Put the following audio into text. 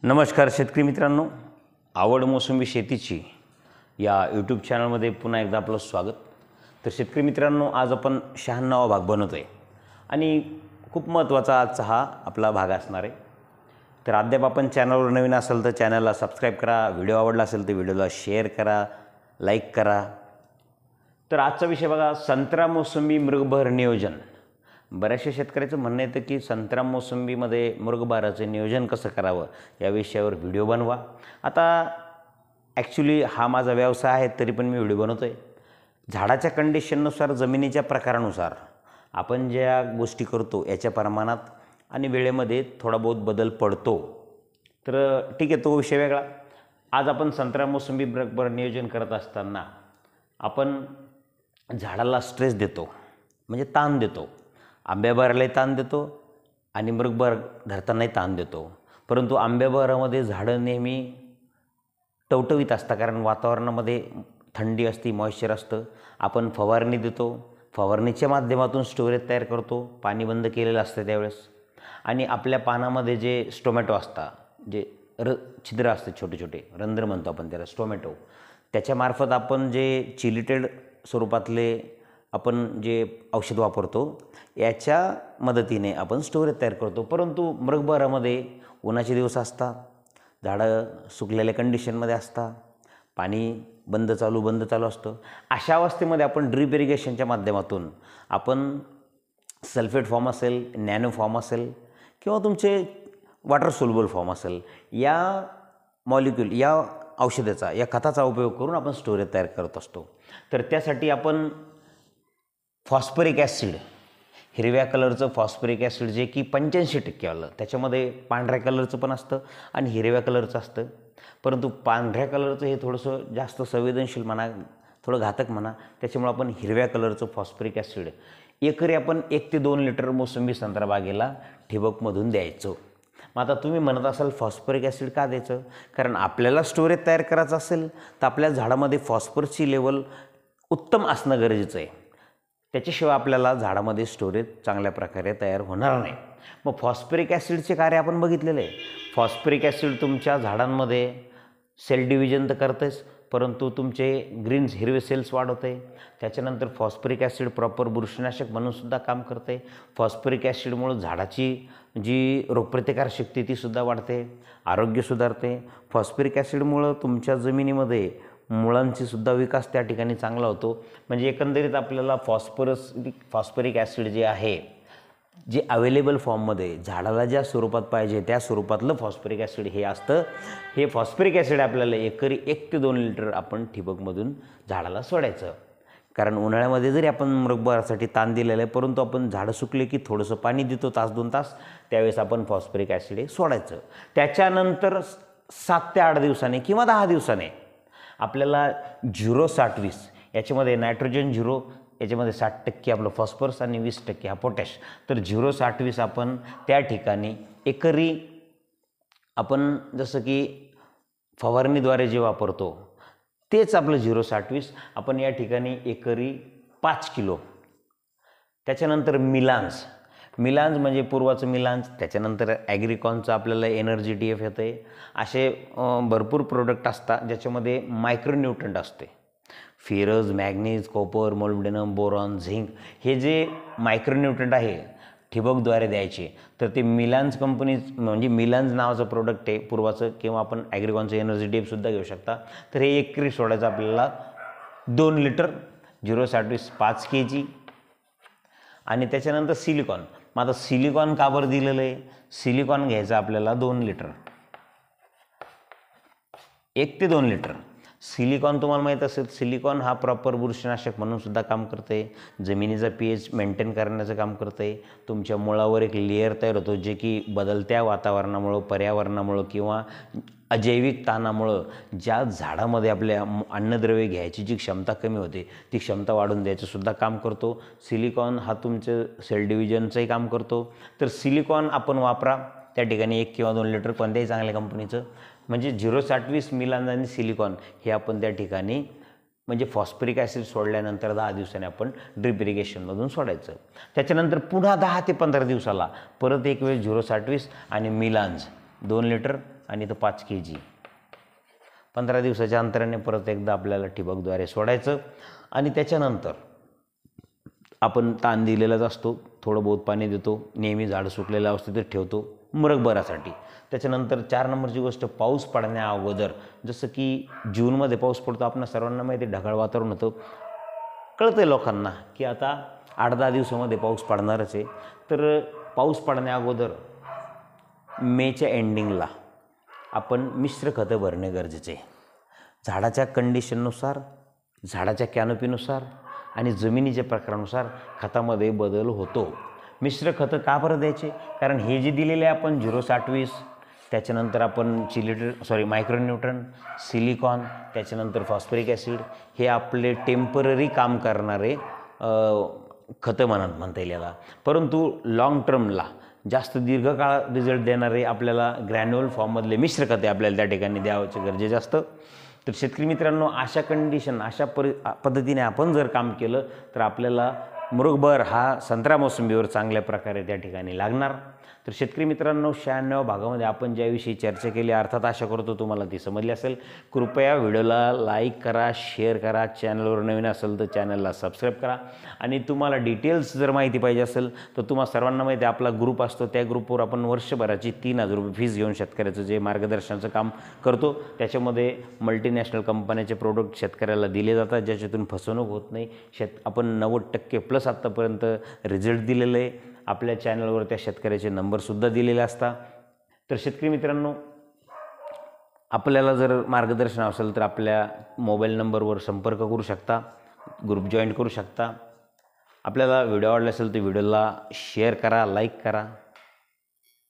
नमस्कार शेतकरी मित्रांनो, आवड मोसंबी शेतीची या यूट्यूब चॅनलमध्ये पुन्हा एकदा आपलं स्वागत. तर शेतकरी मित्रांनो, आज आपण 96वा भाग बनवतो आहे आणि खूप महत्त्वाचा आजचा हा आपला भाग असणार आहे. तर अद्याप आपण चॅनलवर नवीन असाल तर चॅनलला सबस्क्राईब करा, व्हिडिओ आवडला असेल तर व्हिडिओला शेअर करा, लाईक करा. तर आजचा विषय बघा, संत्रा मोसंबी मृगबहार नियोजन. बऱ्याचशा शेतकऱ्याचं म्हणणं येतं की संत्रा मोसंबीमध्ये मृगबहाराचं नियोजन कसं करावं या विषयावर व्हिडिओ बनवा. आता ॲक्च्युली हा माझा व्यवसाय आहे तरी पण मी व्हिडिओ बनवतो आहे. झाडाच्या कंडिशननुसार, जमिनीच्या प्रकारानुसार आपण ज्या गोष्टी करतो याच्या प्रमाणात आणि वेळेमध्ये थोडा बहुत बदल पडतो. तर ठीक आहे, तो विषय वेगळा. आज आपण संत्रा मोसंबी मृगबहार नियोजन करत असताना आपण झाडाला स्ट्रेस देतो, म्हणजे ताण देतो. आंब्याबहारालाही ताण देतो आणि मृगबहार धरतानाही ताण देतो. परंतु आंब्याबहारामध्ये झाडं नेहमी टवटवीत असतात, कारण वातावरणामध्ये थंडी असते, मॉइश्चर असतं. आपण फवारणी देतो, फवारणीच्या माध्यमातून स्टोरेज तयार करतो, पाणी बंद केलेलं असतं त्यावेळेस. आणि आपल्या पानामध्ये जे स्टोमॅटो असतात, जे छिद्र असते, छोटे छोटे रंध्र म्हणतो आपण त्याला, स्टोमॅटो, त्याच्यामार्फत आपण जे चिलिटेड स्वरूपातले आपण जे औषध वापरतो याच्या मदतीने आपण स्टोरेज तयार करतो. परंतु मृगबहारामध्ये उन्हाचे दिवस असतात, झाडं सुकलेल्या कंडिशनमध्ये असतात, पाणी बंद चालू असतं. अशा अवस्थेमध्ये आपण ड्रीप इरिगेशनच्या माध्यमातून आपण सल्फेट फॉर्म असेल, नॅनो फॉर्म असेल किंवा तुमचे वॉटर सोल्युबल फॉर्म असेल, या मॉलिक्यूल, या औषधाचा, या खताचा उपयोग करून आपण स्टोरेज तयार करत असतो. तर त्यासाठी आपण फॉस्फरिक ॲसिड, हिरव्या कलरचं फॉस्फरिक ॲसिड, जे की 85% आलं, त्याच्यामध्ये पांढऱ्या कलरचं पण असतं आणि हिरव्या कलरचं असतं. परंतु पांढऱ्या कलरचं हे थोडंसं जास्त संवेदनशील म्हणा, थोडं घातक म्हणा, त्याच्यामुळे आपण हिरव्या कलरचं फॉस्फरिक ॲसिड एकरी आपण 1 ते 2 लिटर मोसंबी संत्रा बागेला ठिबकमधून द्यायचं. मग आता तुम्ही म्हणत असाल फॉस्फरिक ॲसिड का द्यायचं? कारण आपल्याला स्टोरेज तयार करायचं असेल तर आपल्या झाडामध्ये फॉस्फरसची लेवल उत्तम असणं गरजेचं आहे. त्याच्याशिवाय आपल्याला झाडामध्ये स्टोरेज चांगल्या प्रकारे तयार होणार नाही. मग फॉस्फरिक ॲसिडचे कार्य आपण बघितलेलं आहे. फॉस्फरिक ॲसिड तुमच्या झाडांमध्ये सेल डिव्हिजन तर करतेच, परंतु तुमचे ग्रीन्स, हिरवे सेल्स वाढवते. त्याच्यानंतर फॉस्फरिक ॲसिड प्रॉपर बुरशीनाशक म्हणूनसुद्धा काम करते. फॉस्फरिक ॲसिडमुळं झाडाची जी रोगप्रतिकारशक्ती तीसुद्धा वाढते, आरोग्य सुधारते. फॉस्फरिक ॲसिडमुळं तुमच्या जमिनीमध्ये मुळांचीसुद्धा विकास त्या ठिकाणी चांगला होतो. म्हणजे एकंदरीत आपल्याला फॉस्फरिक ॲसिड जे आहे, जे अवेलेबल फॉर्ममध्ये झाडाला ज्या स्वरूपात पाहिजे त्या स्वरूपातलं फॉस्फरिक ॲसिड हे असतं. हे फॉस्फरिक ॲसिड आपल्याला एकरी 1 ते 2 लिटर आपण ठिबकमधून झाडाला सोडायचं. कारण उन्हाळ्यामध्ये जरी आपण मृगबहारासाठी ताण दिलेलं आहे, परंतु आपण झाडं सुकले की थोडंसं पाणी देतो, 1-2 तास, त्यावेळेस आपण फॉस्फरिक ॲसिड हे सोडायचं. त्याच्यानंतर 7 ते 8 दिवसाने किंवा 10 दिवसाने आपल्याला 0-60-20 याच्यामध्ये नायट्रोजन 0, याच्यामध्ये 60% आपलं फॉस्फरस आणि 20% हा पोटॅश. तर 0-60-20 आपण त्या ठिकाणी एकरी, आपण जसं की फवारणीद्वारे जे वापरतो तेच आपलं 0-60-20 आपण या ठिकाणी एकरी 5 किलो. त्याच्यानंतर मिलान्स म्हणजे पूर्वाचं मिलान्स, त्याच्यानंतर ॲग्रिकॉनचं आपल्याला एनर्जी DF येतं आहे. असे भरपूर प्रोडक्ट असतात ज्याच्यामध्ये मायक्रोन्यूट्रंट असते. Ferrous, manganese, copper, molybdenum, boron, zinc, हे जे मायक्रोन्यूट्रंट आहे ठिबकद्वारे द्यायचे. तर ते मिलान्स कंपनी, म्हणजे मिलान्स नावाचं प्रोडक्ट आहे पूर्वाचं, किंवा आपण ॲग्रिकॉनचं एनर्जी DF सुद्धा घेऊ शकता. तर हे एकरी सोडायचं आपल्याला 2 लिटर, 0-60-20 5 kg. आणि त्याच्यानंतर सिलिकॉन. मग आता सिलिकॉन का बरं दिलेलं आहे? सिलिकॉन घ्यायचं आपल्याला 2 लिटर, 1 ते 2 लिटर. सिलिकॉन तुम्हाला माहीत असेल, सिलिकॉन हा प्रॉपर बुरशीनाशक म्हणून सुद्धा काम करते, जमिनीचा pH मेंटेन करण्याचं काम करते. तुमच्या मुळावर एक लेअर तयार होतो, जे की बदलत्या वातावरणामुळं, पर्यावरणामुळं किंवा अजैविक ताणामुळं ज्या झाडामध्ये आपल्या अन्नद्रव्य घ्यायची जी क्षमता कमी होते ती क्षमता वाढवून द्यायचं सुद्धा काम करतो. सिलिकॉन हा तुमचं सेल डिव्हिजनचंही काम करतो. तर सिलिकॉन आपण वापरा त्या ठिकाणी 1 किंवा 2 लिटर कोणत्याही चांगल्या कंपनीचं. म्हणजे 0-60-20 मिलान आणि सिलिकॉन हे आपण त्या ठिकाणी, म्हणजे फॉस्फरिक ॲसिड सोडल्यानंतर 10 दिवसांनी आपण ड्रिप इरिगेशनमधून सोडायचं. त्याच्यानंतर पुन्हा 10 ते 15 दिवसाला परत एक वेळ 0-60-20 आणि मिलान्स 2 लिटर आणि इथं 5 kg. 15 दिवसाच्या अंतराने परत एकदा आपल्याला ठिबकद्वारे सोडायचं आणि त्याच्यानंतर आपण ताण दिलेलाच असतो, थोडं बहुत पाणी देतो, नेहमी झाड सुकलेलं अवस्थेतच ठेवतो मुरगभरासाठी. त्याच्यानंतर 4 नंबरची गोष्ट, पाऊस पडण्या अगोदर, जसं की जूनमध्ये पाऊस पडतो, आपल्या सर्वांना माहिती आहे, ढगाळ वातावरण होतं, कळतं आहे लोकांना की आता 8-10 दिवसामध्ये पाऊस पडणारच आहे. तर पाऊस पडण्या अगोदर मेच्या एंडिंगला आपण मिश्र खतं भरणे गरजेचे आहे. झाडाच्या कंडिशननुसार, झाडाच्या कॅनोपीनुसार आणि जमिनीच्या प्रकारानुसार खतामध्ये बदल होतो. मिश्र खतं का बरं द्यायचे? कारण हे जे दिलेले आहे आपण 0-60-20, त्याच्यानंतर आपण मायक्रोन्यूट्रन, सिलिकॉन, त्याच्यानंतर फॉस्फरिक ॲसिड, हे आपले टेम्पररी काम करणारे खतं म्हणता येईल याला. परंतु लाँग टर्मला जास्त दीर्घकाळ रिझल्ट देणारे आपल्याला ग्रॅन्युअल फॉर्ममधले मिश्र खते आपल्याला त्या ठिकाणी द्यावचे गरजेचे असतं. तर शेतकरी मित्रांनो, अशा कंडिशन, अशा पद्धतीने आपण जर काम केलं तर आपल्याला मुरगभर हा संत्रा मोसंबीवर चांगल्या प्रकारे त्या ठिकाणी लागणार. तर शेतकरी मित्रांनो, 96 भागामध्ये आपण ज्याविषयी चर्चा केली, अर्थात आशा करतो तुम्हाला ती समजली असेल. कृपया व्हिडिओला लाईक करा, शेअर करा, चॅनलवर नवीन असेल तर चॅनलला सबस्क्राईब करा. आणि तुम्हाला डिटेल्स जर माहिती पाहिजे असेल तर तुम्हाला सर्वांना माहिती आहे, आपला ग्रुप असतो, त्या ग्रुपवर आपण वर्षभराची 3000 रुपये फीस घेऊन शेतकऱ्याचं जे मार्गदर्शनाचं काम करतो, त्याच्यामध्ये मल्टीनॅशनल कंपन्याचे प्रोडक्ट शेतकऱ्याला दिले जातात, ज्याच्यातून फसवणूक होत नाही. आपण 90% आत्तापर्यंत रिझल्ट दिलेले आहे. आपल्या चॅनलवर त्या शेतकऱ्याचे नंबरसुद्धा दिलेले असतात. तर शेतकरी मित्रांनो, आपल्याला जर मार्गदर्शन असेल तर आपल्या मोबाईल नंबरवर संपर्क करू शकता, ग्रुप जॉईन करू शकता. आपल्याला व्हिडिओ आवडला असेल तर व्हिडिओला शेअर करा, लाईक करा.